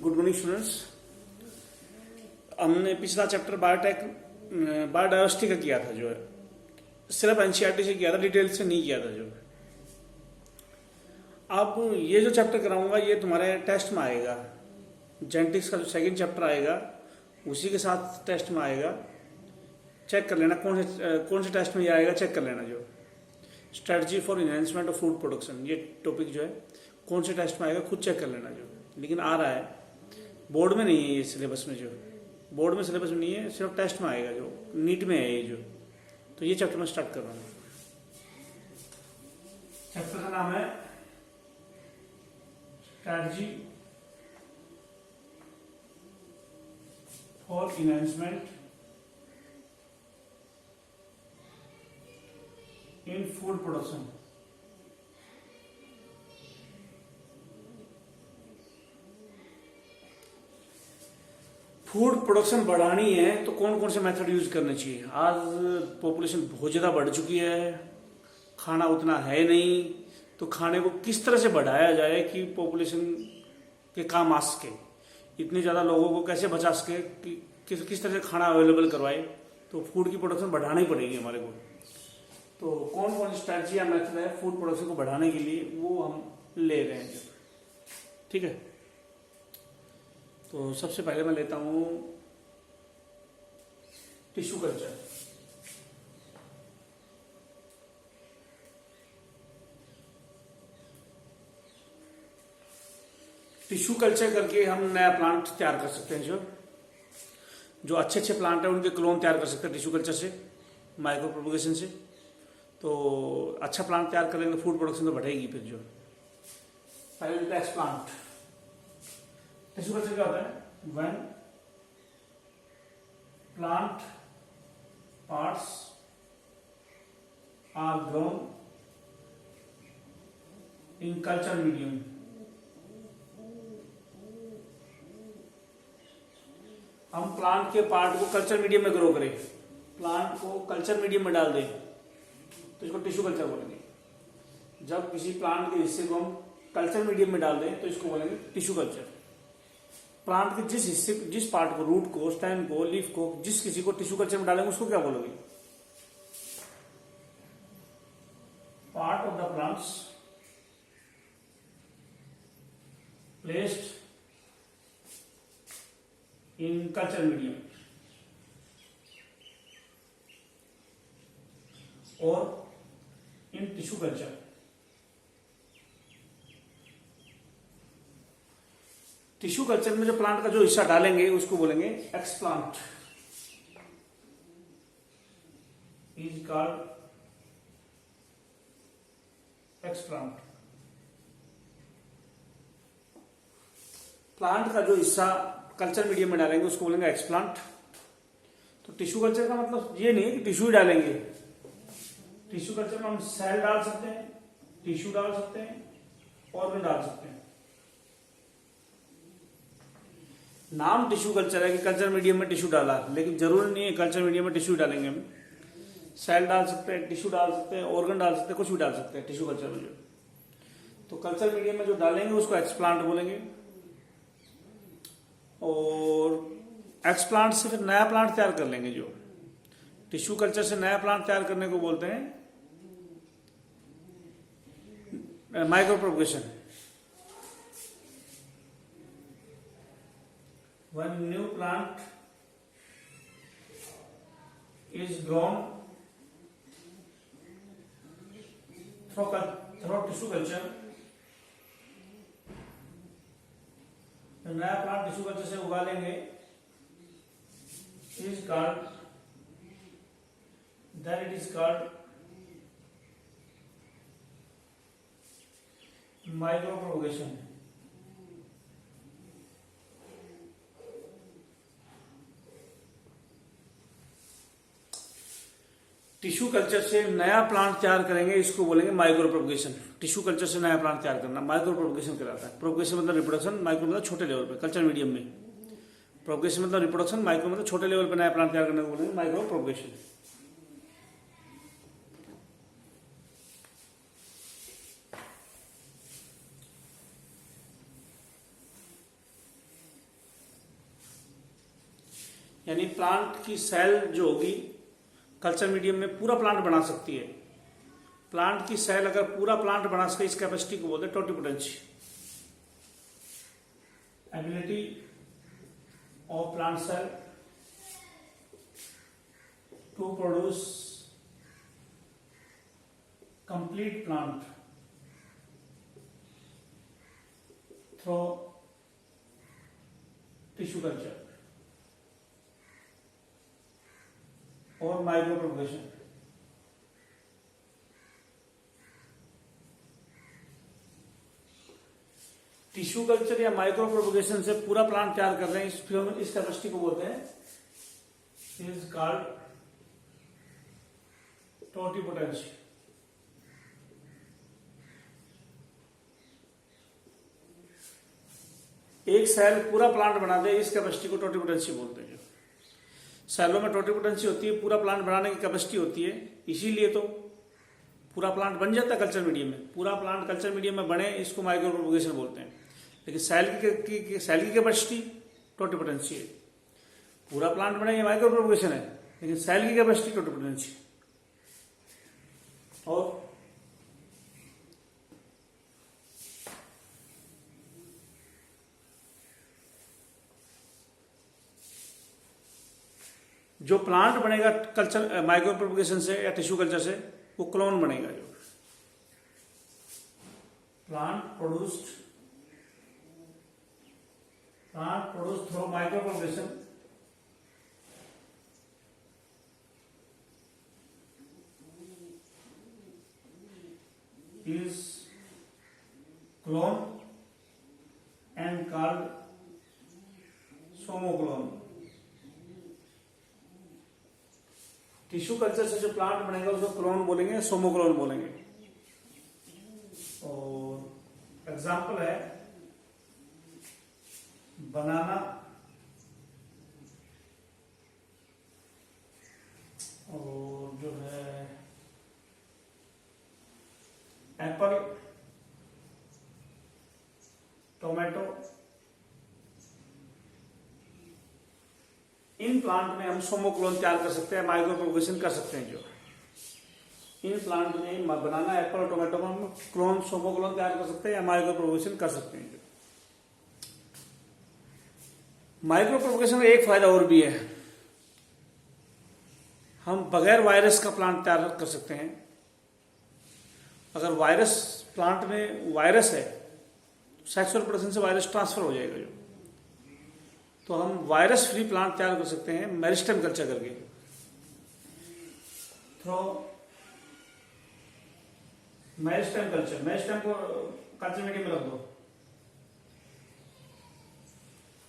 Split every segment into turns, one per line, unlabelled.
Good morning students. हमने पिछला chapter biodiversity का किया था, जो है सिर्फ एनसीईआरटी से किया था, डिटेल से नहीं किया था। जो अब ये जो चैप्टर कराऊंगा ये तुम्हारे टेस्ट में आएगा। जेनेटिक्स का जो सेकंड चैप्टर आएगा उसी के साथ टेस्ट में आएगा। चेक कर लेना कौन से टेस्ट में ये आएगा, चेक कर लेना। जो strategy for enhancement of food production, ये टॉपिक जो है कौन से टेस्ट में आएगा खुद चेक कर लेना। जो लेकिन आ रहा है, बोर्ड में नहीं है ये सिलेबस में, जो बोर्ड में सिलेबस में नहीं है, सिर्फ टेस्ट में आएगा, जो नीट में है ये। जो तो ये चैप्टर में स्टार्ट कर रहा हूँ। चैप्टर का नाम है strategy for enhancement in food production. Food production बढ़ानी है तो कौन कौन से मेथड यूज करने चाहिए। आज पॉपुलेशन बहुत ज़्यादा बढ़ चुकी है, खाना उतना है नहीं, तो खाने को किस तरह से बढ़ाया जाए कि पॉपुलेशन के काम आ सके, इतने ज़्यादा लोगों को कैसे बचा सके, कि किस तरह से खाना अवेलेबल करवाए। तो फूड की प्रोडक्शन बढ़ानी पड़ेगी हमारे को। तो कौन कौन सी स्ट्रैटेजी या मेथड है फूड प्रोडक्शन को बढ़ाने के लिए, वो हम ले रहे हैं। ठीक है, तो सबसे पहले मैं लेता हूं टिश्यू कल्चर। टिश्यू कल्चर करके हम नया प्लांट तैयार कर सकते हैं। जो अच्छे अच्छे प्लांट हैं उनके क्लोन तैयार कर सकते हैं टिश्यू कल्चर से, माइक्रो प्रोपगेशन से। तो अच्छा प्लांट तैयार करेंगे तो फूड प्रोडक्शन तो बढ़ेगी। फिर जो पहले एक्सप्लांट टिश्यू कल्चर क्या होता है? When plant parts are grown in culture medium. हम प्लांट के पार्ट को कल्चर मीडियम में ग्रो करें, प्लांट को कल्चर मीडियम में डाल दें, तो इसको टिश्यू कल्चर बोलेंगे। जब किसी प्लांट के हिस्से को हम कल्चर मीडियम में डाल दें तो इसको बोलेंगे टिश्यू कल्चर। प्लांट के जिस हिस्से, जिस पार्ट को, रूट को, स्टेम को, लीफ को, जिस किसी को टिश्यू कल्चर में डालेंगे उसको क्या बोलोगे? Part of the plants placed in culture medium और in tissue culture. Tissue culture में जो प्लांट का जो हिस्सा डालेंगे उसको बोलेंगे explant. Is called explant. Plant का जो हिस्सा कल्चर मीडियम में डालेंगे उसको बोलेंगे एक्सप्लांट। तो टिश्यू कल्चर का मतलब ये नहीं है कि टिश्यू ही डालेंगे। टिश्यू कल्चर में हम सेल डाल सकते हैं, टिश्यू डाल सकते हैं, ऑर्गन डाल सकते हैं। नाम टिश्यू कल्चर है कि कल्चर मीडियम में टिश्यू डाला, लेकिन जरूरी नहीं है कल्चर मीडियम में टिश्यू डालेंगे। हम सेल डाल सकते हैं, टिश्यू डाल सकते हैं, ऑर्गन डाल सकते हैं, कुछ भी डाल सकते हैं टिश्यू कल्चर में। जो तो कल्चर मीडियम में जो डालेंगे उसको एक्सप्लांट बोलेंगे। और एक्सप्लांट से फिर नया प्लांट तैयार कर लेंगे। जो टिश्यू कल्चर से नया प्लांट तैयार करने को बोलते हैं micro propagation. When new plant is grown through tissue culture, तो नया प्लांट टिश्यू कल्चर से उगा लेंगे, is called, then it is called micro propagation। Tissue culture से नया प्लांट तैयार करेंगे, इसको बोलेंगे माइक्रो प्रोपगेशन। टिश्यू कल्चर से नया प्लांट तैयार करना माइक्रो प्रोपगेशन कहलाता है। प्रोपगेशन मतलब रिप्रोडक्शन, माइक्रो मतलब छोटे लेवल पे, कल्चर मीडियम में। प्रोपगेशन मतलब रिप्रोडक्शन, माइक्रो मतलब छोटे लेवल पे नया प्लांट तैयार करने को बोलेंगे माइक्रो प्रोपगेशन। यानी प्लांट की सेल जो होगी कल्चर मीडियम में पूरा प्लांट बना सकती है। प्लांट की सेल अगर पूरा प्लांट बना सके, इस कैपेसिटी को बोलते हैं totipotency. Ability of plant cell to produce complete plant through tissue culture और माइक्रो प्रोपगेशन। टिश्यू कल्चर या माइक्रो प्रोपगेशन से पूरा प्लांट तैयार कर रहे हैं, फिर हम इस कैपेसिटी को बोलते हैं इज कॉल्ड टोटिपोटेंसी। एक सेल पूरा प्लांट बना दे, इस कैपेसिटी को टोटिपोटेंसी बोलते हैं। सेलों में टोटिपोटेंसी होती है, पूरा प्लांट बनाने की कैपेसिटी होती है, इसीलिए तो पूरा प्लांट बन जाता है कल्चर मीडियम में। पूरा प्लांट कल्चर मीडियम में बने, इसको माइक्रो प्रोपगेशन बोलते हैं। लेकिन सेल की कैपेसिटी टोटिपोटेंसी है। पूरा प्लांट बने, ये माइक्रो प्रोपगेशन है, लेकिन सेल की कैपेसिटी टोटिपोटेंसी। और जो प्लांट बनेगा कल्चर माइक्रो प्रोपगेशन से या टिश्यू कल्चर से, वो क्लोन बनेगा। जो plant produced through micro propagation is clone and called somoclone। Tissue culture से जो प्लांट बनेगा उसको क्लोन बोलेंगे, सोमोक्लोन बोलेंगे। और एग्जांपल है बनाना और जो है एप्पल, टोमेटो। इन प्लांट में हम सोमोक्लोन तैयार कर सकते हैं, माइक्रो प्रोपगेशन कर सकते हैं। जो इन प्लांट में बनाना, एप्पल और टोमेटो में हम क्लोन सोमोक्लोन तैयार कर सकते हैं या माइक्रो प्रोपगेशन कर सकते हैं। जो माइक्रो प्रोपगेशन का एक फायदा और भी है, हम बगैर वायरस का प्लांट तैयार कर सकते हैं। अगर वायरस प्लांट में वायरस है, सेक्सुअल प्रोडक्शन से वायरस ट्रांसफर हो जाएगा। जो तो हम वायरस फ्री प्लांट तैयार कर सकते हैं मेरिस्टेम कल्चर करके। थ्रो मेरिस्टेम कल्चर, मेरिस्टेम को कल्चर मीडियम में रख दो।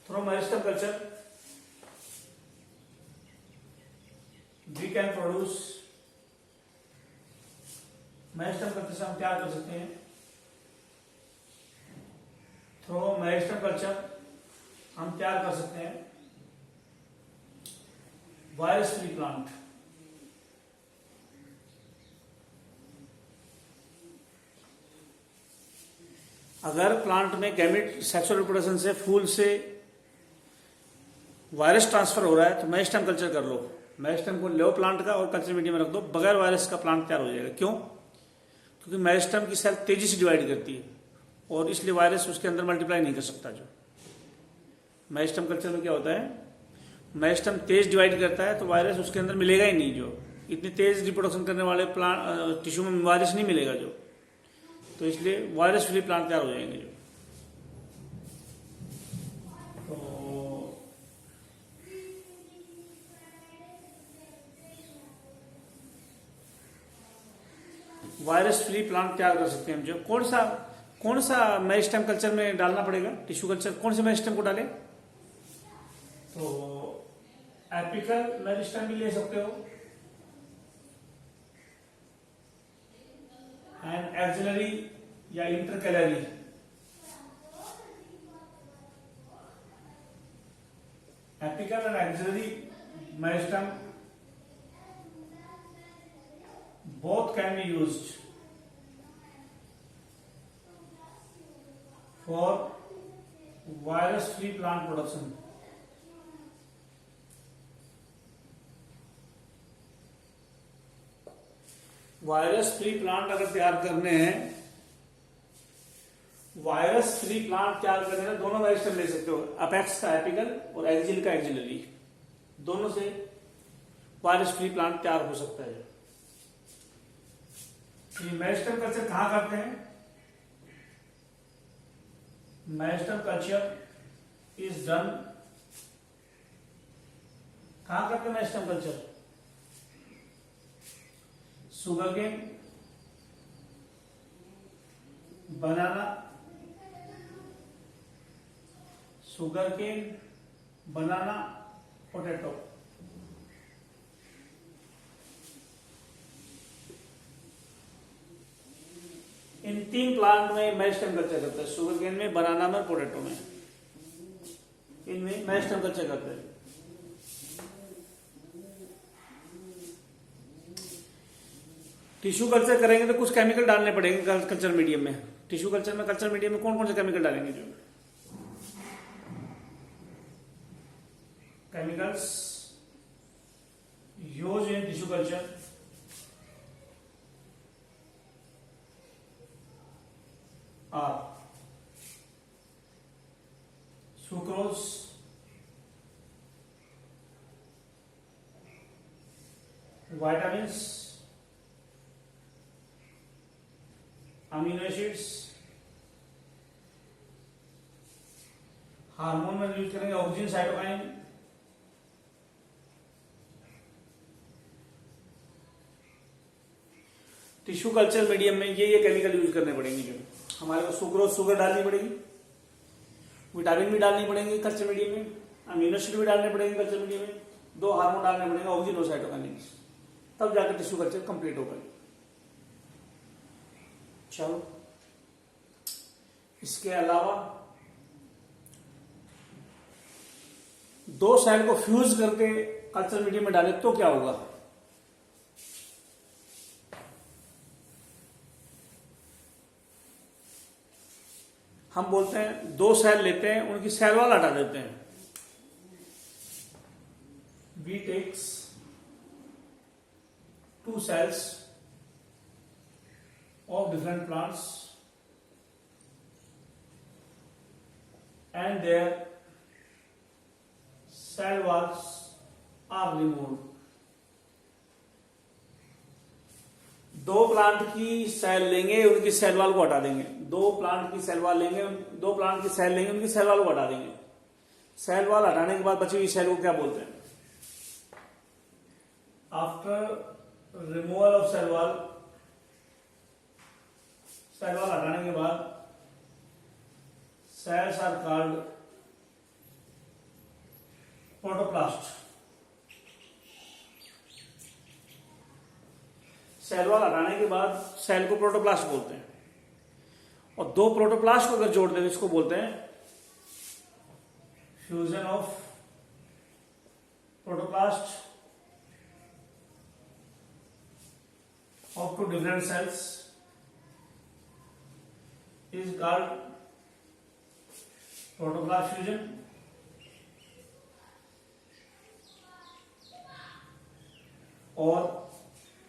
Through meristem culture we can produce, meristem culture से हम तैयार कर सकते हैं। थ्रो मेरिस्टेम कल्चर हम तैयार कर सकते हैं वायरस फ्री प्लांट। अगर प्लांट में गैमेट सेक्सुअल रिप्रोडक्शन से फूल से वायरस ट्रांसफर हो रहा है, तो मेरिस्टेम कल्चर कर लो। मेरिस्टेम को लो प्लांट का और कल्चर मीडियम में रख दो, बगैर वायरस का प्लांट तैयार हो जाएगा। क्यों? क्योंकि मेरिस्टेम की सेल तेजी से डिवाइड करती है और इसलिए वायरस उसके अंदर मल्टीप्लाई नहीं कर सकता। जो मेरिस्टेम कल्चर में क्या होता है, मेरिस्टेम तेज डिवाइड करता है तो वायरस उसके अंदर मिलेगा ही नहीं। जो इतनी तेज रिप्रोडक्शन करने वाले प्लांट टिश्यू में वायरस नहीं मिलेगा। जो तो इसलिए वायरस फ्री प्लांट तैयार हो जाएंगे। जो तो वायरस फ्री प्लांट तैयार कर सकते हैं। जो कौन सा मेरिस्टेम कल्चर में डालना पड़ेगा, टिश्यू कल्चर कौन से मेरिस्टेम को डालें? तो एपिकल मेरिस्टेम भी ले सकते हो एंड एक्सिलरी या intercalary. Apical and axillary meristem both can be used for virus free plant production। Virus free plant अगर तैयार करने हैं, वायरस फ्री प्लांट तैयार करने हैं, दोनों मेरिस्टेम ले सकते हो, अपेक्स का एपिकल और एक्सियल का एक्सिलरी, दोनों से वायरस फ्री प्लांट तैयार हो सकता है। ये मेरिस्टेम कल्चर कहां करते हैं? मेरिस्टेम कल्चर इज डन, कहां करते हैं मेरिस्टेम कल्चर? शुगर केन, बनाना, शुगर केन, बनाना, पोटैटो, इन 3 प्लांट में मेरिस्टेम कल्चर करता है। शुगर केन में, बनाना में, पोटैटो में, इनमें मेरिस्टेम कल्चर करते हैं। टिश्यू कल्चर करेंगे तो कुछ केमिकल डालने पड़ेंगे कल्चर मीडियम में। टिश्यू कल्चर में, कल्चर मीडियम में कौन कौन से केमिकल डालेंगे? जो chemicals use in tissue culture are sucrose, vitamins, amino acids, hormone में यूज करेंगे oxygen, cytokine, tissue culture medium में ये केमिकल यूज करने पड़ेंगे। जो हमारे को सुक्रोज, शुगर डालनी पड़ेगी, विटामिन भी डालनी पड़ेंगे कल्चर मीडियम में, अमीनो एसिड भी डालने पड़ेंगे कल्चर मीडियम में, 2 हार्मोन डालने पड़ेंगे ऑक्सीजन और साइटोकाइन, तब जाकर टिश्यू कल्चर कंप्लीट होगा। चलो, इसके अलावा 2 सेल को फ्यूज करके कल्चर मीडियम में डाले तो क्या होगा? हम बोलते हैं 2 सेल लेते हैं, उनकी सेल वॉल हटा देते हैं। We takes 2 cells of different plants and their cell walls are removed. 2 plant की सेल लेंगे, उनकी सेल वॉल को हटा देंगे। 2 प्लांट की सेल वॉल लेंगे, 2 प्लांट की सेल लेंगे, उनकी सेल वॉल को हटा देंगे। सेल वॉल हटाने के बाद बची हुई सेल को क्या बोलते हैं? After removal of cell wall, cell wall हटाने के बाद cells are called protoplast. Cell wall हटाने के बाद सेल को प्रोटोप्लास्ट बोलते हैं। और 2 प्रोटोप्लास्ट को अगर जोड़ दें इसको बोलते हैं fusion of protoplast of 2 different cells is called protoplast fusion or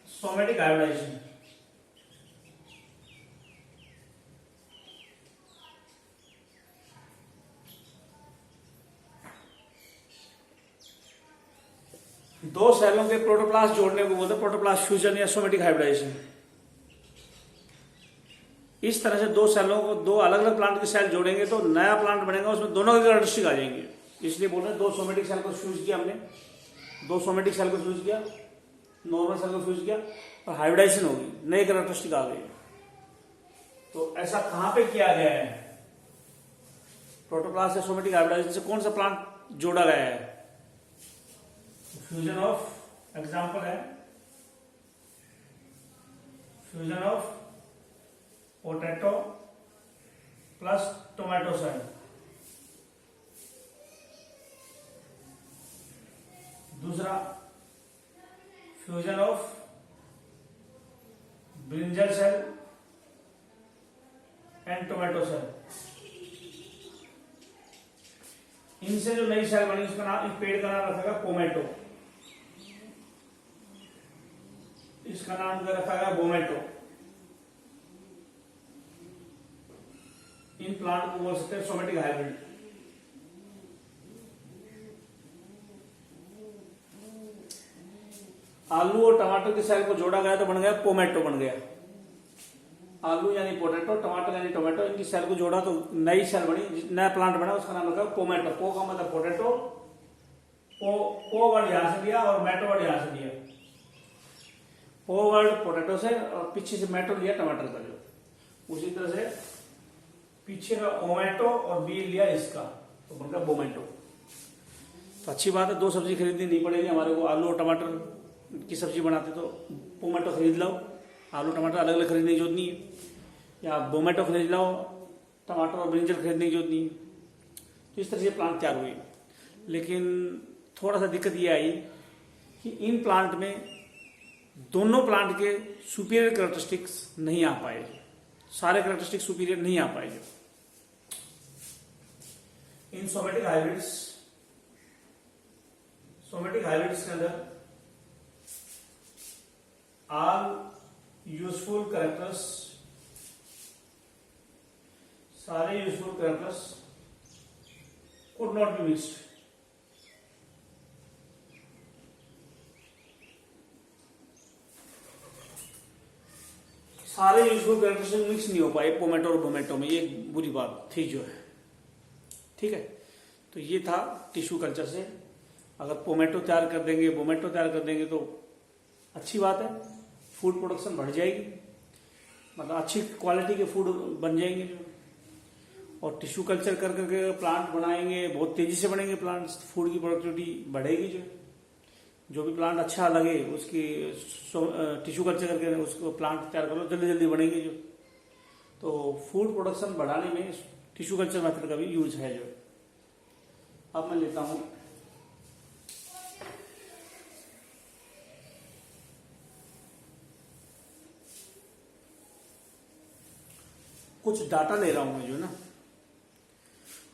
somatic hybridization। दो सेलों के प्रोटोप्लास्ट जोड़ने को बोलते हैं प्रोटोप्लास्ट फ्यूजन या सोमेटिक हाइब्रिडाइजेशन। इस तरह से 2 सेलों को, 2 अलग अलग प्लांट के सेल जोड़ेंगे तो नया प्लांट बनेगा, उसमें दोनों के कैरेक्टरिस्टिक आ जाएंगे। इसलिए बोल रहे हैं 2 सोमेटिक सेल को फ्यूज किया हमने, 2 सोमेटिक सेल को फ्यूज किया, नॉर्मल सेल को फ्यूज किया और हाइब्रिडाइजेशन होगी, नए कैरेक्टरिस्टिक आ गए। तो ऐसा कहां पे किया गया है? प्रोटोप्लास्ट या सोमेटिक हाइब्रिडाइजेशन से कौन सा प्लांट जोड़ा गया है? फ्यूजन ऑफ, एग्जांपल है fusion of potato plus tomato cell. दूसरा fusion of brinjal cell and tomato cell. इनसे जो नई सेल बनी उसका नाम, इस पेड़ का नाम रखेगा पोमेटो। इसका इसका नाम क्या रखा गया, बोमेटो। इन प्लांट को बोल सकते हैं सोमेटिक हाइब्रिड। आलू और टमाटर की सेल को जोड़ा गया तो बन गया पोमेटो बन गया। आलू यानी पोटैटो, टमाटर यानी टोमेटो, इनकी सेल को जोड़ा तो नई सेल बनी, नया प्लांट बना, उसका नाम रखा पोमेटो। पो का मतलब पोटैटो, पो वर्ड यहां से दिया और मैटो वर्ड यहां से दिया। पो वर्ड पोटैटो से और पीछे से मैटो लिया टमाटर का, जो उसी तरह से पीछे का ओमेटो और बी लिया इसका, तो बनकर बोमेटो। तो अच्छी बात है, दो सब्जी खरीदनी नहीं पड़ेगी हमारे को। आलू और टमाटर की सब्जी बनाते तो पोमेटो खरीद लो, आलू टमाटर अलग अलग खरीदने की जरूरत नहीं है, या बोमेटो खरीद लो, टमाटर और ब्रिंजल खरीदने की जरूरत नहीं है। तो इस तरह से प्लांट तैयार हुए। लेकिन थोड़ा सा दिक्कत ये आई कि इन प्लांट में दोनों प्लांट के सुपीरियर कैरेक्टरिस्टिक्स नहीं आ पाए, सारे कैरेक्टरिस्टिक्स सुपीरियर नहीं आ पाए। जो इन सोमेटिक हाइब्रिड्स के अंदर आल यूजफुल कैरेक्टर्स, सारे useful characters could not be mixed. सारे यूजफुल कैरेक्टर्स मिक्स नहीं हो पाए पोमेटो और बोमेटो में, ये बुरी बात थी जो है। ठीक है, तो ये था टिश्यू कल्चर से। अगर पोमेटो तैयार कर देंगे, बोमेटो तैयार कर देंगे तो अच्छी बात है, फूड प्रोडक्शन बढ़ जाएगी, मतलब अच्छी क्वालिटी के फूड बन जाएंगे जो। और टिश्यू कल्चर कर करके प्लांट बनाएंगे, बहुत तेजी से बनेंगे प्लांट्स, फूड की प्रोडक्टिविटी बढ़ेगी। जो भी प्लांट अच्छा लगे उसकी टिश्यू कल्चर करके उसको प्लांट तैयार कर लो, जल्दी जल्दी बनेंगे जो। तो फूड प्रोडक्शन बढ़ाने में टिश्यू कल्चर मेथड का भी यूज है जो। अब मैं लेता हूं कुछ डाटा ले रहा हूं मैं जो ना,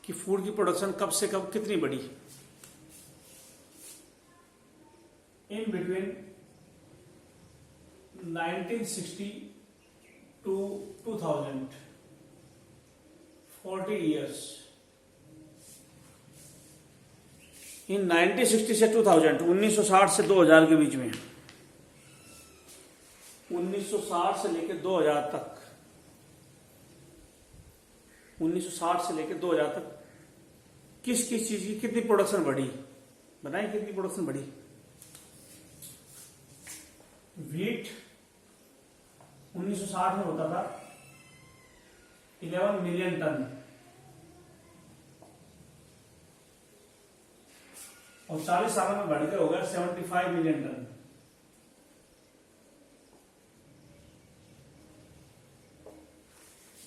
कि फूड की प्रोडक्शन कब से कब कितनी बढ़ी। In between 1960 to 2000, 40 years। इन 1960 से 2000, 1960 से 2000 के बीच में, 1960 से लेकर 2000 तक, 1960 से लेकर 2000 तक किस किस चीज की कितनी प्रोडक्शन बढ़ी, बताएं कितनी प्रोडक्शन बढ़ी। व्हीट 1960 में होता था 11 मिलियन टन, और 40 सालों में बढ़कर हो गया 75 मिलियन टन।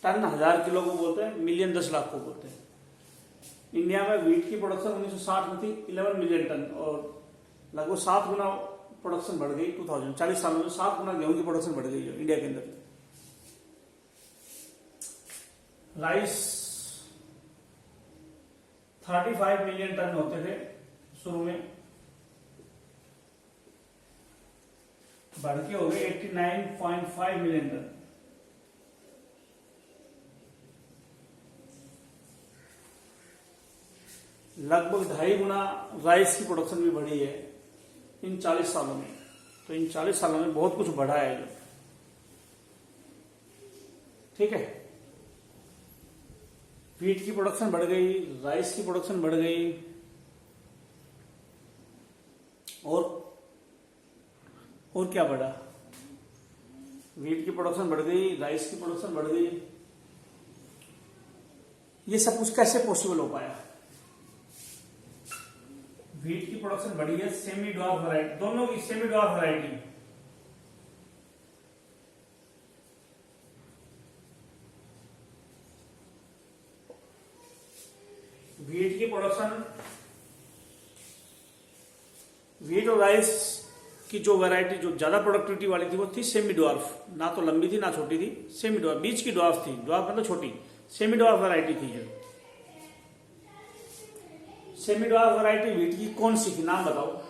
टन 1000 किलो को बोलते हैं, मिलियन 10 लाख को बोलते हैं। इंडिया में व्हीट की प्रोडक्शन 1960 में थी 11 मिलियन टन, और लगभग 7 गुना प्रोडक्शन बढ़ गई 2000, 40 सालों में 7 गुना गेहूं की प्रोडक्शन बढ़ गई है इंडिया के अंदर। राइस 35 मिलियन टन होते थे शुरू में, बढ़ के हो गए 89.5 मिलियन टन। लगभग 2.5 गुना राइस की प्रोडक्शन भी बढ़ी है इन 40 सालों में। तो इन 40 सालों में बहुत कुछ बढ़ा है जो। ठीक है, व्हीट की प्रोडक्शन बढ़ गई, राइस की प्रोडक्शन बढ़ गई, और क्या बढ़ा। व्हीट की प्रोडक्शन बढ़ गई, राइस की प्रोडक्शन बढ़ गई। ये सब कुछ कैसे पॉसिबल हो पाया। व्हीट की प्रोडक्शन बढ़ी है, सेमी ड्वार्फ वैरायटी, दोनों की सेमी ड्वार्फ वैरायटी। व्हीट की प्रोडक्शन, व्हीट और राइस की जो वैरायटी जो ज्यादा प्रोडक्टिविटी वाली थी वो थी सेमी ड्वार्फ, ना तो लंबी थी ना छोटी थी, सेमी ड्वार्फ, बीच की ड्वार्फ थी, ड्वार्फ मतलब छोटी, सेमी ड्वार्फ वैरायटी थी जो। सेमी ड्वार्फ वैरायटी व्हीट की कौन सी थी, नाम बताओ।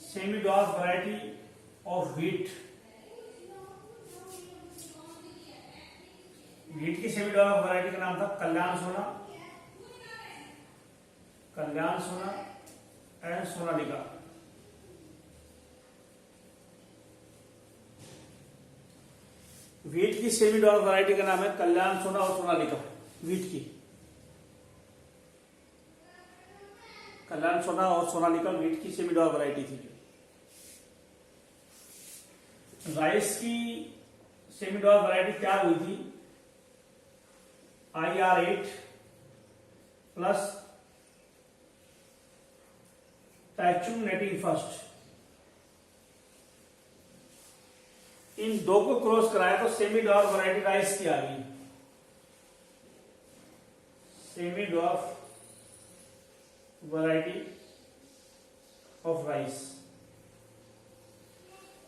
Semi dwarf variety of wheat, wheat की सेमी डॉलर वैरायटी का नाम था कल्याण सोना, कल्याण सोना एंड सोनालिका। व्हीट की सेमी डॉलर वैरायटी का नाम है कल्याण सोना और सोनालिका। व्हीट की कल्याण सोना और सोनालिका व्हीट की सेमी डॉलर वैरायटी थी। राइस की सेमी डॉलर वैरायटी तैयार हुई थी IR8 प्लस टैचुम नेटिंग फर्स्ट, इन दो को क्रॉस कराया तो सेमी डॉलर वैरायटी राइस की आ गई। Semi dollar variety of rice.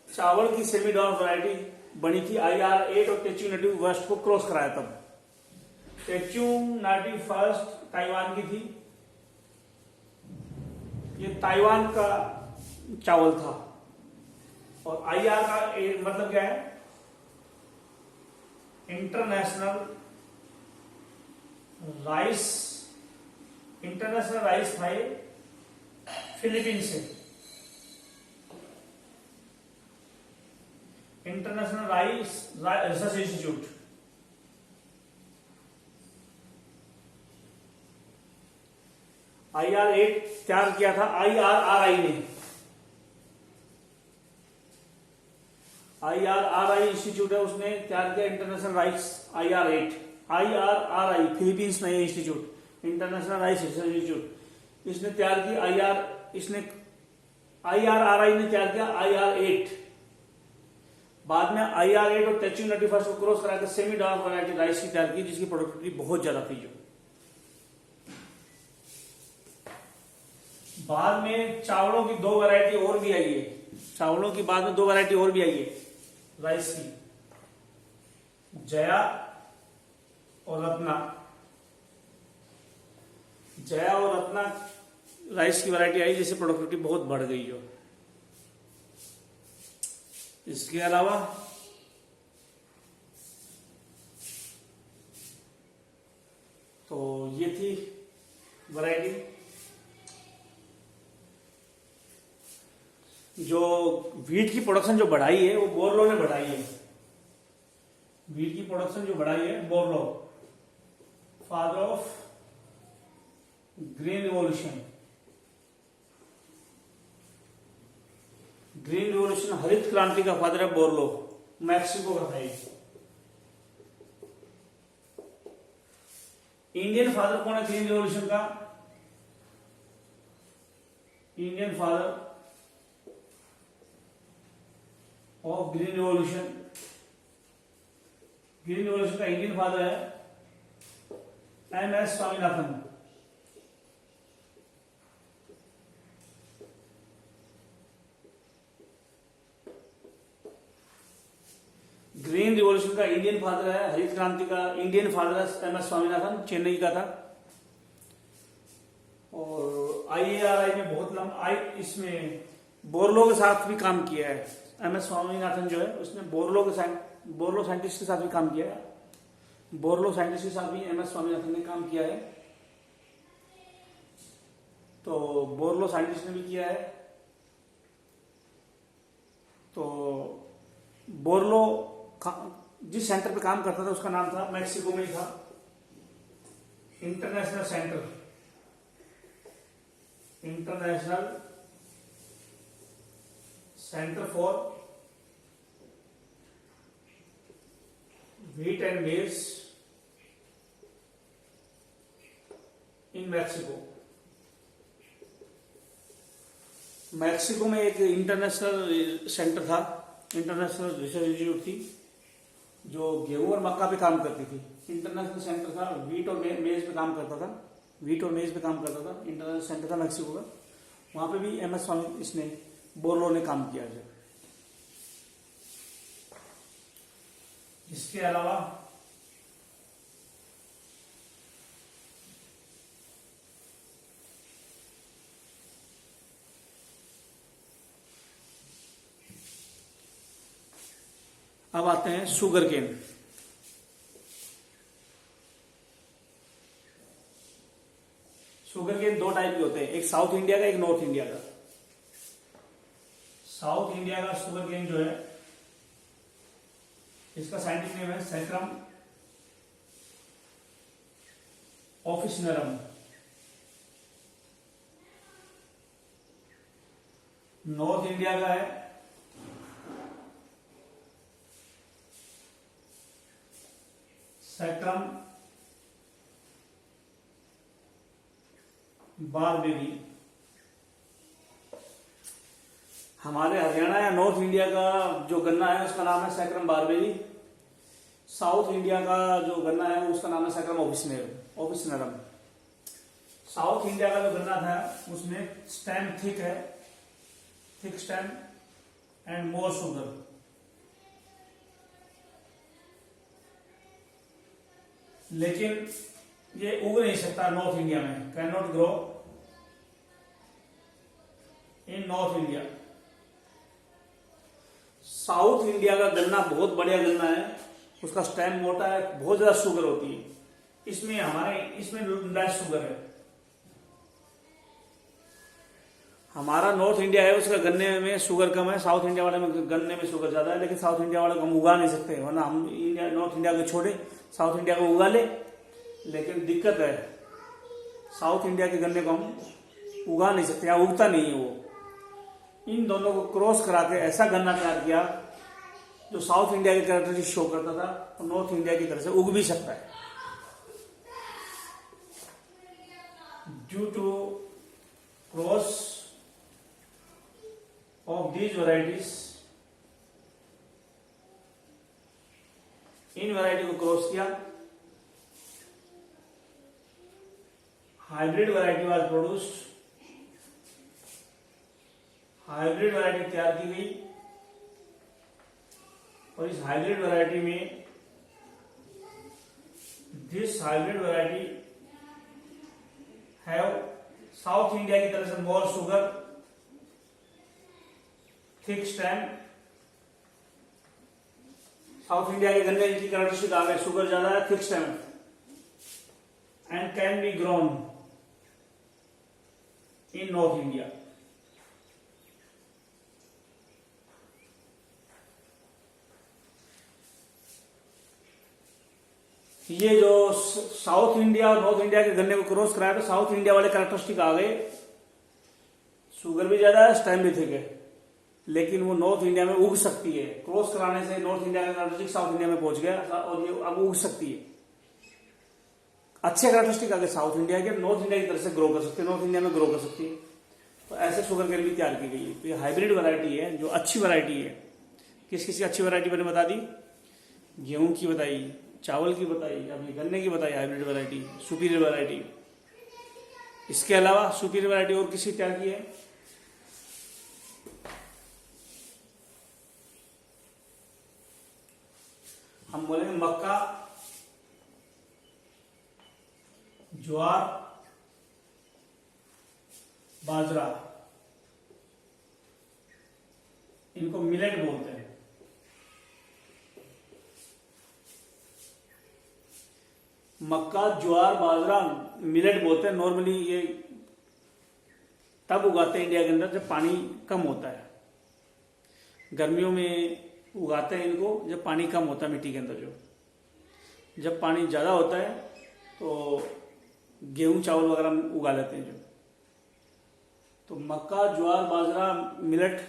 चावल की सेमी डॉलर वैरायटी बनी थी IR8 और टेच्यू नेटिव फर्स्ट को क्रॉस कराया तब। टेच्यू नेटिव फर्स्ट ताइवान की थी, ये ताइवान का चावल था। और IR का मतलब क्या है, इंटरनेशनल राइस, इंटरनेशनल राइस था ये फिलीपींस से, international rice research institute. IR8 तैयार किया था IRRI ने, IRRI इंस्टीट्यूट है उसने तैयार किया international rice IR8। IRRI Philippines में ये institute, international rice research institute, इसने तैयार की इसने IRRI ने तैयार किया IR8। बाद में IR8 और टेच्यू नेटिव फर्स्ट को क्रॉस कराकर सेमी डॉलर वैरायटी राइस की तैयार की, जिसकी प्रोडक्टिविटी बहुत ज्यादा थी। जो बाद में चावलों की दो वैरायटी और भी आई है, चावलों की बाद में दो वैरायटी और भी आई है राइस की, जया और रत्ना। जया और रत्ना राइस की वैरायटी आई जिससे प्रोडक्टिविटी बहुत बढ़ गई हो। इसके अलावा तो ये थी वैरायटी जो व्हीट की प्रोडक्शन जो बढ़ाई है वो बोरलो ने बढ़ाई है। व्हीट की प्रोडक्शन जो बढ़ाई है Borlaug, father of green revolution. Green revolution, हरित क्रांति का फादर है बोरलो, मैक्सिको का था। इंडियन फादर कौन है ग्रीन रिवॉल्यूशन का? Indian father of green revolution, green revolution का इंडियन फादर है MS स्वामीनाथन। ग्रीन रिवॉल्यूशन का इंडियन फादर है, हरित क्रांति का इंडियन फादर है MS स्वामीनाथन, चेन्नई का था। और IARI में बहुत लंबा इसमें बोरलो के साथ भी काम किया है। MS स्वामीनाथन जो है उसने बोरलो साइंटिस्ट के साथ भी काम किया है। बोरलो साइंटिस्ट के साथ भी MS स्वामीनाथन ने काम किया है। तो बोरलो साइंटिस्ट ने भी किया है। तो बोरलो जिस सेंटर पे काम करता था उसका नाम था, मैक्सिको में ही था, international centre for wheat and मेज इन मैक्सिको। मैक्सिको में एक इंटरनेशनल सेंटर था, इंटरनेशनल रिसर्च इंस्टीट्यूट थी जो गेहूं और मक्का पे काम करती थी। इंटरनेशनल सेंटर था, व्हीट और मेज पे काम करता था, व्हीट और मेज पे काम करता था। इंटरनेशनल सेंटर था मैक्सिको का, वहां पे भी MS स्वामी इसने बोरलो ने काम किया है। इसके अलावा अब आते हैं शुगर केन। शुगर केन दो टाइप के होते हैं, एक साउथ इंडिया का, एक नॉर्थ इंडिया का। साउथ इंडिया का शुगर केन जो है, इसका साइंटिफिक नेम है सैक्रम ऑफिसिनरम। नॉर्थ इंडिया का है सैक्रम बारबेरी। हमारे हरियाणा या नॉर्थ इंडिया का जो गन्ना है उसका नाम है सैक्रम बारबेरी। साउथ इंडिया का जो गन्ना है उसका नाम है सैक्रम ऑफिसिनरम। साउथ इंडिया का जो गन्ना था उसमें स्टेम थिक है, thick stem and more sugar. लेकिन ये उग नहीं सकता नॉर्थ इंडिया में, can not grow in north India. South India का गन्ना बहुत बढ़िया गन्ना है, उसका स्टेम मोटा है, बहुत ज्यादा शुगर होती है। इसमें लेस शुगर है। हमारा नॉर्थ इंडिया है उसका गन्ने में शुगर कम है, साउथ इंडिया वाले में गन्ने में शुगर ज्यादा है। लेकिन साउथ इंडिया वाले को हम उगा नहीं सकते, वरना हम नॉर्थ इंडिया को छोड़े साउथ इंडिया को उगा ले। लेकिन दिक्कत है, साउथ इंडिया के गन्ने को हम उगा नहीं सकते, या उगता नहीं है वो। इन दोनों को क्रॉस करा के ऐसा गन्ना तैयार किया जो साउथ इंडिया की कैरेक्टरिस्टिक शो करता था और नॉर्थ इंडिया की तरह से उग भी सकता है। Due to cross of these varieties, इन वैरायटी को क्रॉस किया, hybrid variety was produced, hybrid variety तैयार की गई। और इस हाइब्रिड वैरायटी में this hybrid variety have south India की तरह से more sugar, thick stem. South India के गन्ने की कैरेक्टरिस्टिक आ गए, शुगर ज्यादा है, thick stem, and can be grown in north India. ये जो साउथ इंडिया और नॉर्थ इंडिया के गन्ने को क्रॉस कराया तो साउथ इंडिया वाले कैरेक्टरिस्टिक आ गए, शुगर भी ज्यादा है, स्टेम भी थिक है। लेकिन वो नॉर्थ इंडिया में उग सकती है, क्रॉस कराने से नॉर्थ इंडिया का कैरेक्टरिस्टिक साउथ इंडिया में पहुंच गया और ये अब उग सकती है। अच्छे कैरेक्टरिस्टिक आ गए साउथ इंडिया के, नॉर्थ इंडिया की तरफ से ग्रो कर सकती है, नॉर्थ इंडिया में ग्रो कर सकती है। तो ऐसे शुगर केन भी तैयार की गई है। तो ये हाइब्रिड वैरायटी है जो अच्छी वैरायटी है। किस किस की अच्छी वैरायटी मैंने बता दी, गेहूं की बताई, चावल की बताई, अभी गन्ने की बताई हाइब्रिड वैरायटी, सुपीरियर वैरायटी। इसके अलावा सुपीरियर वैरायटी और किसी तैयार की है, हम बोलेंगे मक्का, ज्वार, बाजरा, इनको मिलेट बोलते हैं। मक्का, ज्वार, बाजरा मिलेट बोलते हैं। नॉर्मली ये तब उगाते हैं इंडिया के अंदर जब पानी कम होता है। गर्मियों में उगाते हैं इनको जब पानी कम होता है मिट्टी के अंदर। जो जब पानी ज़्यादा होता है तो गेहूं चावल वगैरह उगा लेते हैं। जो तो मक्का, ज्वार, बाजरा, मिलेट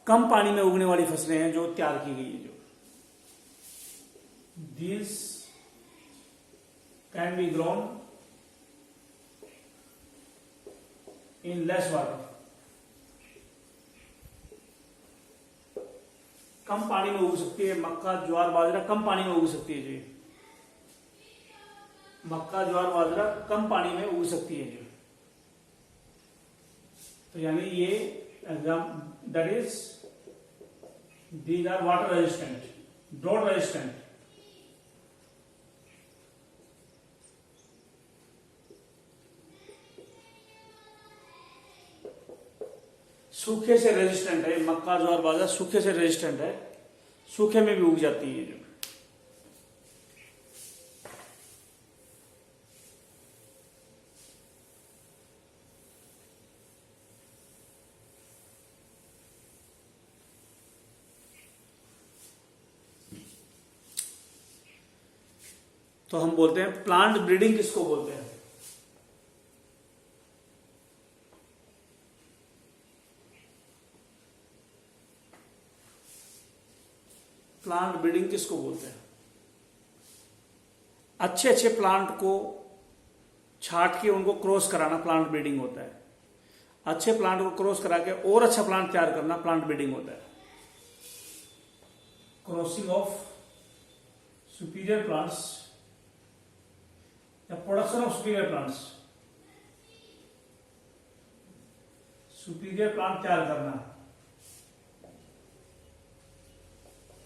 कम पानी में उगने वाली फसलें हैं जो तैयार की गई है। जो this can be grown in less water, कम पानी में उग सकती है। मक्का, ज्वार, बाजरा कम पानी में उग सकती है। जी मक्का, ज्वार, बाजरा कम पानी में उग सकती है। जी तो यानी ये exam that is these are water resistant, drought resistant. सूखे से रेजिस्टेंट है। मक्का, ज्वार, बाजरा सूखे से रेजिस्टेंट है। सूखे में भी उग जाती है जो। तो हम बोलते हैं प्लांट ब्रीडिंग किसको बोलते हैं? प्लांट ब्रीडिंग किसको बोलते हैं? अच्छे अच्छे प्लांट को छांट के उनको क्रॉस कराना प्लांट ब्रीडिंग होता है। अच्छे प्लांट को क्रॉस करा के और अच्छा प्लांट तैयार करना प्लांट ब्रीडिंग होता है। क्रॉसिंग ऑफ सुपीरियर प्लांट्स या production of superior plants, superior plant तैयार करना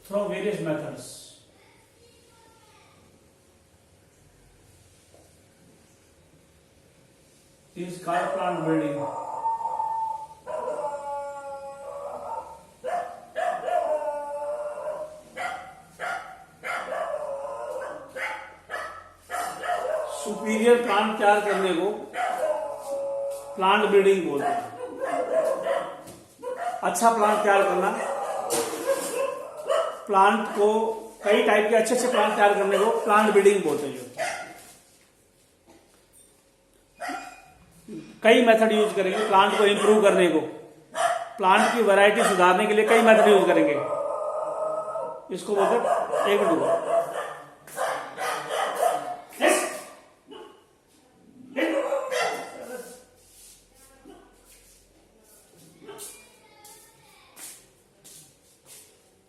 through various methods. Is called plant breeding. Superior plant तैयार करने को प्लांट ब्रीडिंग बोलते हैं। अच्छा प्लांट तैयार करना, प्लांट को कई टाइप के अच्छे अच्छे प्लांट तैयार करने को प्लांट ब्रीडिंग बोलते हैं। जो कई मेथड यूज करेंगे प्लांट को इंप्रूव करने को, प्लांट की वैरायटी सुधारने के लिए कई मेथड यूज करेंगे। इसको बोलते हैं, एक मिनट,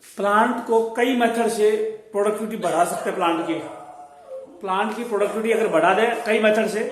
प्लांट को कई मेथड से प्रोडक्टिविटी बढ़ा सकते हैं। प्लांट की प्रोडक्टिविटी अगर बढ़ा दे कई मेथड से,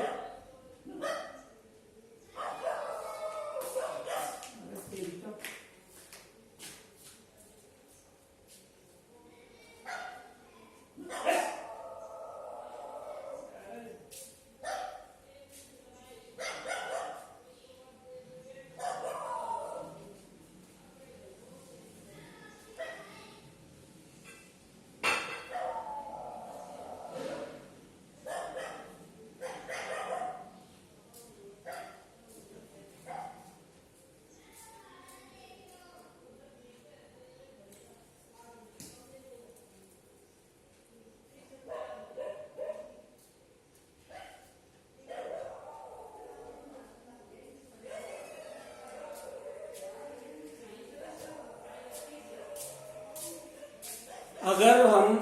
अगर हम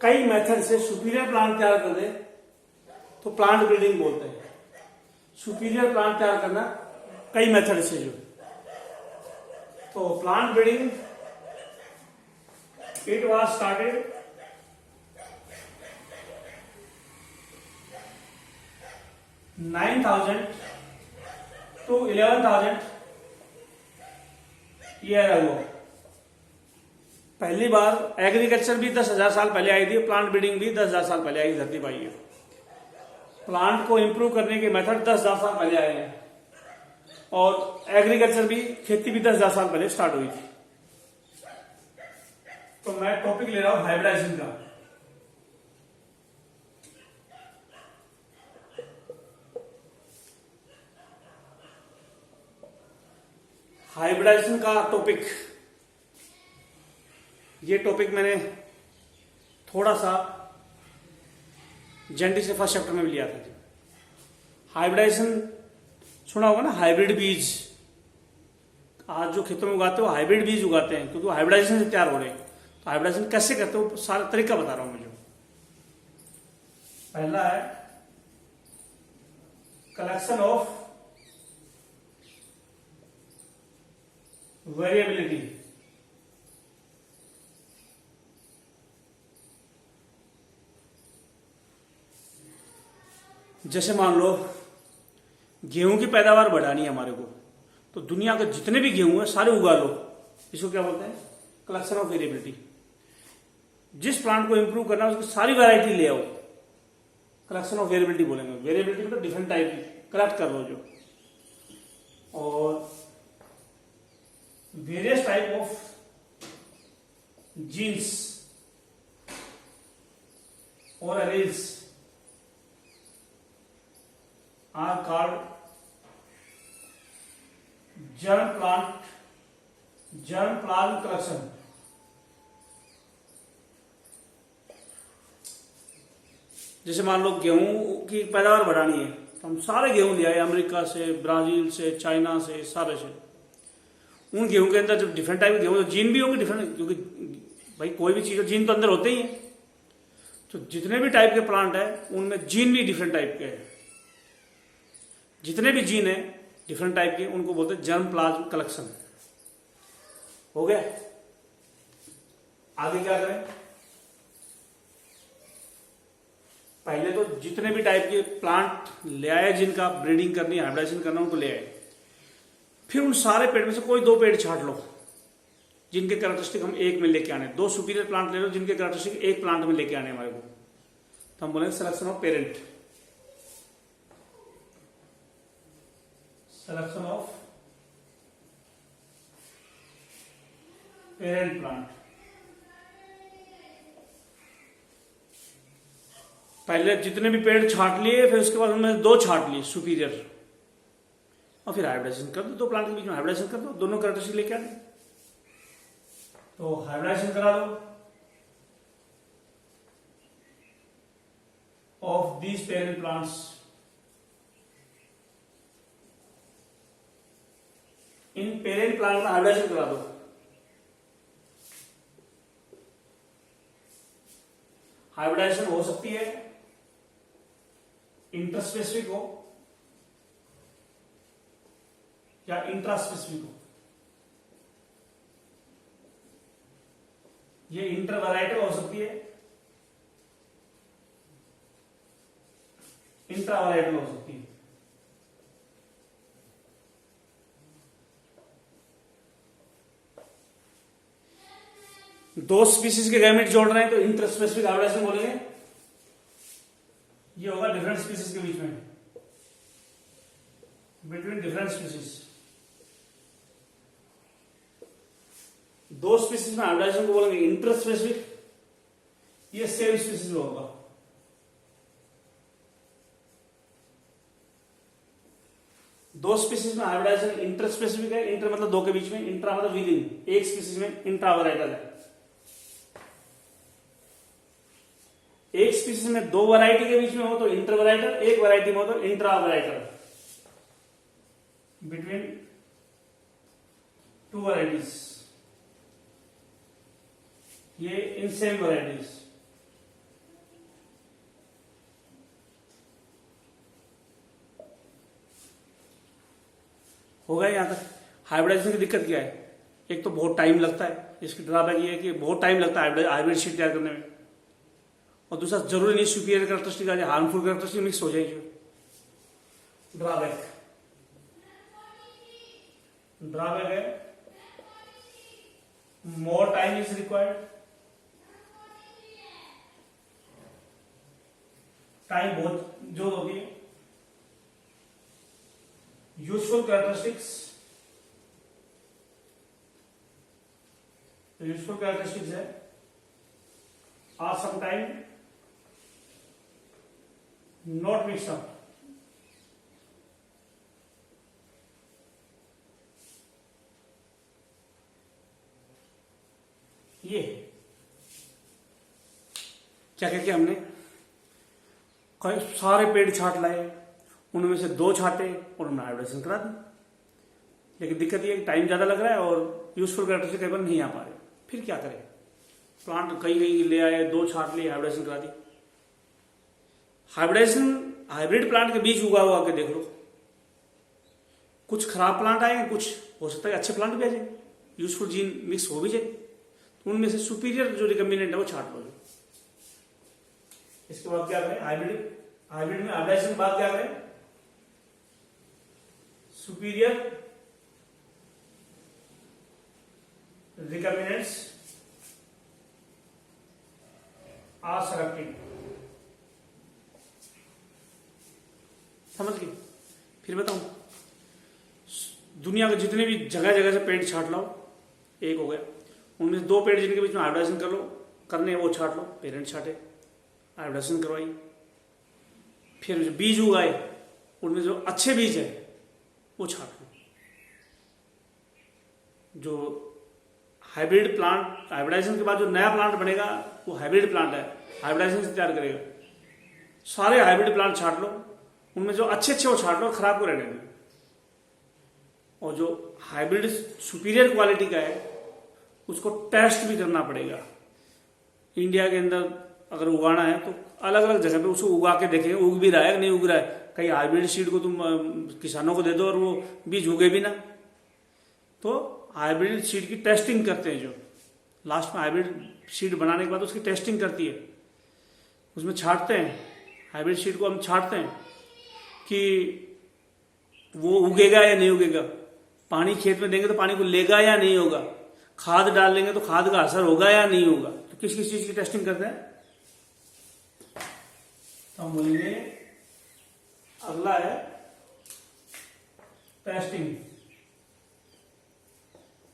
कई मेथड से सुपीरियर प्लांट तैयार कर दें तो प्लांट ब्रीडिंग बोलते हैं। सुपीरियर प्लांट तैयार करना कई मेथड से जो, तो plant breeding it was started $9,000 to $11,000 year ago. पहली बार एग्रीकल्चर भी 10,000 साल पहले आई थी, प्लांट ब्रीडिंग भी 10,000 साल पहले आई धरती पाई है। प्लांट को इंप्रूव करने के मेथड 10,000 साल पहले आए हैं, और एग्रीकल्चर भी, खेती भी 10,000 साल पहले स्टार्ट हुई थी। तो मैं टॉपिक ले रहा हूं हाइब्रिडाइजेशन का। हाइब्रिडाइजेशन का टॉपिक, ये टॉपिक मैंने थोड़ा सा जेंडी से फर्स्ट चैप्टर में भी लिया था। हाइब्रिडाइजेशन सुना होगा ना, हाइब्रिड बीज। आज जो खेतों में उगाते हो हाइब्रिड बीज उगाते हैं, क्योंकि हाइब्रिडाइजेशन से तैयार हो रहे हैं। तो हाइब्रिडाइजेशन कैसे करते हो, सारा तरीका बता रहा हूं मैं। जो पहला है कलेक्शन ऑफ वेरिएबिलिटी। जैसे मान लो गेहूं की पैदावार बढ़ानी है हमारे को, तो दुनिया के जितने भी गेहूं है सारे उगा लो। इसको क्या बोलते हैं, कलेक्शन ऑफ वेरिएबिलिटी। जिस प्लांट को इंप्रूव करना है उसकी सारी वैरायटी ले आओ, कलेक्शन ऑफ वेरिएबिलिटी बोलेंगे। वेरिएबिलिटी मतलब डिफरेंट टाइप की कलेक्ट कर लो जो। और various type of genes or alleles are called germ plasm collection. जैसे मान लो गेहूं की पैदावार बढ़ानी है तो हम सारे गेहूं ले आए अमेरिका से, ब्राजील से, चाइना से, सारे से। उन गेहूं के अंदर जो डिफरेंट टाइप के गेहूं, जीन भी होंगे डिफरेंट, क्योंकि भाई कोई भी चीज का जीन तो अंदर होते ही है। तो जितने भी टाइप के प्लांट है उनमें जीन भी डिफरेंट टाइप के हैं। जितने भी जीन है डिफरेंट टाइप के, उनको बोलते हैं जर्म प्लाज्म कलेक्शन। हो गया। आगे क्या करें? पहले तो जितने भी टाइप के प्लांट ले आए जिनका ब्रीडिंग करनी, हाइब्रिडाइजेशन करना, उनको ले आए। फिर उन सारे पेड़ में से कोई 2 पेड़ छांट लो जिनके कैरेक्टरिस्टिक हम एक में लेके आने। 2 सुपीरियर प्लांट ले लो जिनके कैरेक्टरिस्टिक एक प्लांट में लेके आने हमारे को, तो हम बोलेंगे selection of parent. Selection of parent plant. पहले जितने भी पेड़ छांट लिए, फिर उसके बाद उनमें 2 छांट लिए सुपीरियर, और फिर हाइब्रिडाइजेशन कर दो। 2 प्लांट के बीच में हाइब्रिडाइजेशन कर दो, दोनों कैरेक्टरिस्टिक लेके आने। तो हाइब्रिडाइजेशन करा दो of these parent plants in parent plant में हाइब्रिडाइजेशन करा दो। हाइब्रिडाइजेशन हो सकती है इंटरस्पेसिफिक हो या इंट्रास्पेसिफिक हो। ये इंटरवैराइटल हो सकती है, इंट्रावैराइटल हो सकती है। दो स्पीसीज के गैमेट जोड़ रहे हैं तो इंटरस्पेसिफिक हाइब्रिडाइजेशन बोलेंगे। ये होगा डिफरेंट स्पीसीज के बीच में, बिटवीन डिफरेंट स्पीसीज। 2 स्पीसीज में हाइब्रिडाइजेशन को बोलेंगे इंटरस्पेसिफिक। ये सेम स्पीसीज में होगा। दो स्पीसीज में हाइब्रिडाइजेशन इंटरस्पेसिफिक है। इंटर मतलब 2 के बीच में, इंट्रा मतलब विद इन। एक स्पीसीज में इंट्रावैराइटल है। एक स्पीसीज में 2 वैरायटी के बीच में हो तो इंटरवैराइटल, एक वैरायटी में हो तो इंट्रावैराइटल। बिटवीन 2 वैरायटीज, ये इन सेम वैरायटीज। हो गया यहां तक। हाइब्रिडाइजेशन की दिक्कत क्या है? एक तो बहुत टाइम लगता है, इसकी ड्रॉबैक ये है कि बहुत टाइम लगता है हाइब्रिड सीड तैयार करने में। और दूसरा, जरूरी नहीं सुपीरियर कैरेक्टरिस्टिक आ जाए, हार्मफुल कैरेक्टरिस्टिक मिक्स हो जाएगी। ड्रॉबैक है more time is required. Time बहुत जो होती है। यूजफुल कैरेक्टरिस्टिक्स है are some time not mix up. ये क्या क्या हमने कई सारे पेड़ छांट लाए, उनमें से 2 छांटे और उन्होंने हाइब्रिडाइजेशन करा दी। लेकिन दिक्कत ये टाइम ज्यादा लग रहा है और यूजफुल कैरेक्टरिस्टिक कई बार नहीं आ पा रहे। फिर क्या करें? प्लांट कई ले आए, 2 छांट लिए, हाइब्रिडाइजेशन करा दी। हाइब्रिड प्लांट के बीज उगा हुआ के देख लो। कुछ खराब प्लांट आए, कुछ हो सकता है अच्छे प्लांट भी आ जाए, यूजफुल जीन मिक्स हो भी जाए। तो उनमें से सुपीरियर जो रिकम्बिनेंट है वो छांट लो। इसके बाद क्या करें? हाइब्रिड में हाइब्रिडाइजेशन के बाद क्या करें? Superior recombinants are selected. समझ गए? फिर बताऊं, दुनिया के जितने भी जगह जगह से पेड़ छांट लाओ, एक हो गया। उनमें से 2 पेड़ जिनके बीच में हाइब्रिडाइजेशन कर लो, करने वो छांट लो, पेरेंट छांटे, हाइब्रिडाइजेशन करवाई। फिर जो बीज उगाए उनमें जो अच्छे बीज है वो छांट लो। जो हाइब्रिड प्लांट, हाइब्रिडाइजेशन के बाद जो नया प्लांट बनेगा वो हाइब्रिड प्लांट है, हाइब्रिडाइजेशन से तैयार करेगा। सारे हाइब्रिड प्लांट छांट लो, उनमें जो अच्छे अच्छे वो छांट लो, खराब को रहने दो। और जो हाइब्रिड सुपीरियर क्वालिटी का है उसको टेस्ट भी करना पड़ेगा। इंडिया के अंदर अगर उगाना है तो अलग अलग जगह पे उसको उगा के देखेंगे, उग भी रहा है कि नहीं उग रहा है। कहीं हाइब्रिड सीड को तुम किसानों को दे दो और वो बीज उगे भी ना। तो हाइब्रिड सीड की टेस्टिंग करते हैं, जो लास्ट में हाइब्रिड सीड बनाने के बाद उसकी टेस्टिंग करती है, उसमें छांटते हैं। हाइब्रिड सीड को हम छांटते हैं कि वो उगेगा या नहीं उगेगा, पानी खेत में देंगे तो पानी को लेगा या नहीं होगा, खाद डाल लेंगे तो खाद का असर होगा या नहीं होगा। तो किस किस चीज की टेस्टिंग करते हैं? तो हम बोलेंगे अगला है टेस्टिंग।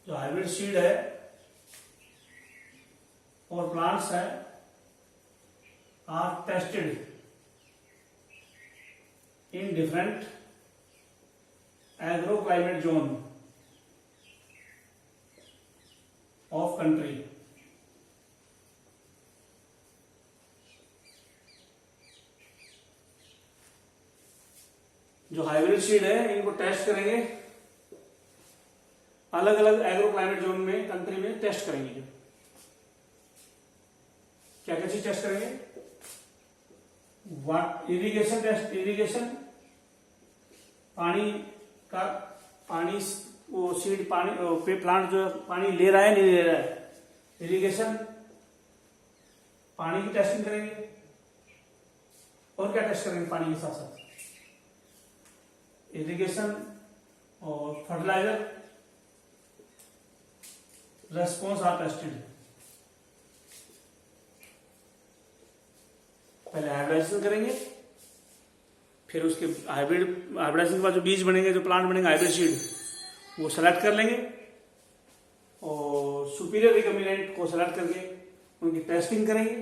जो हाइब्रिड सीड है और प्लांट्स है are tested in different agroclimate zone of country। जो हाइब्रिड सीड है इनको टेस्ट करेंगे अलग अलग एग्रो क्लाइमेट जोन में, कंट्री में टेस्ट करेंगे। क्या क्या चीज टेस्ट करेंगे? इरिगेशन टेस्ट, इरिगेशन पानी का, पानी वो सीड पानी पे प्लांट जो पानी ले रहा है नहीं ले रहा है, इरिगेशन पानी की टेस्टिंग करेंगे। और क्या टेस्ट करेंगे पानी के साथ साथ? इरिगेशन और फर्टिलाइजर रेस्पॉन्स आर टेस्टेड। पहले हाइब्रिडाइजेशन करेंगे, फिर उसके हाइब्रिडाइजेशन के बाद जो बीज बनेंगे, जो प्लांट बनेंगे हाइब्रिड सीड, वो सेलेक्ट कर लेंगे और सुपीरियर रिकम्बिनेंट को सेलेक्ट करके उनकी टेस्टिंग करेंगे।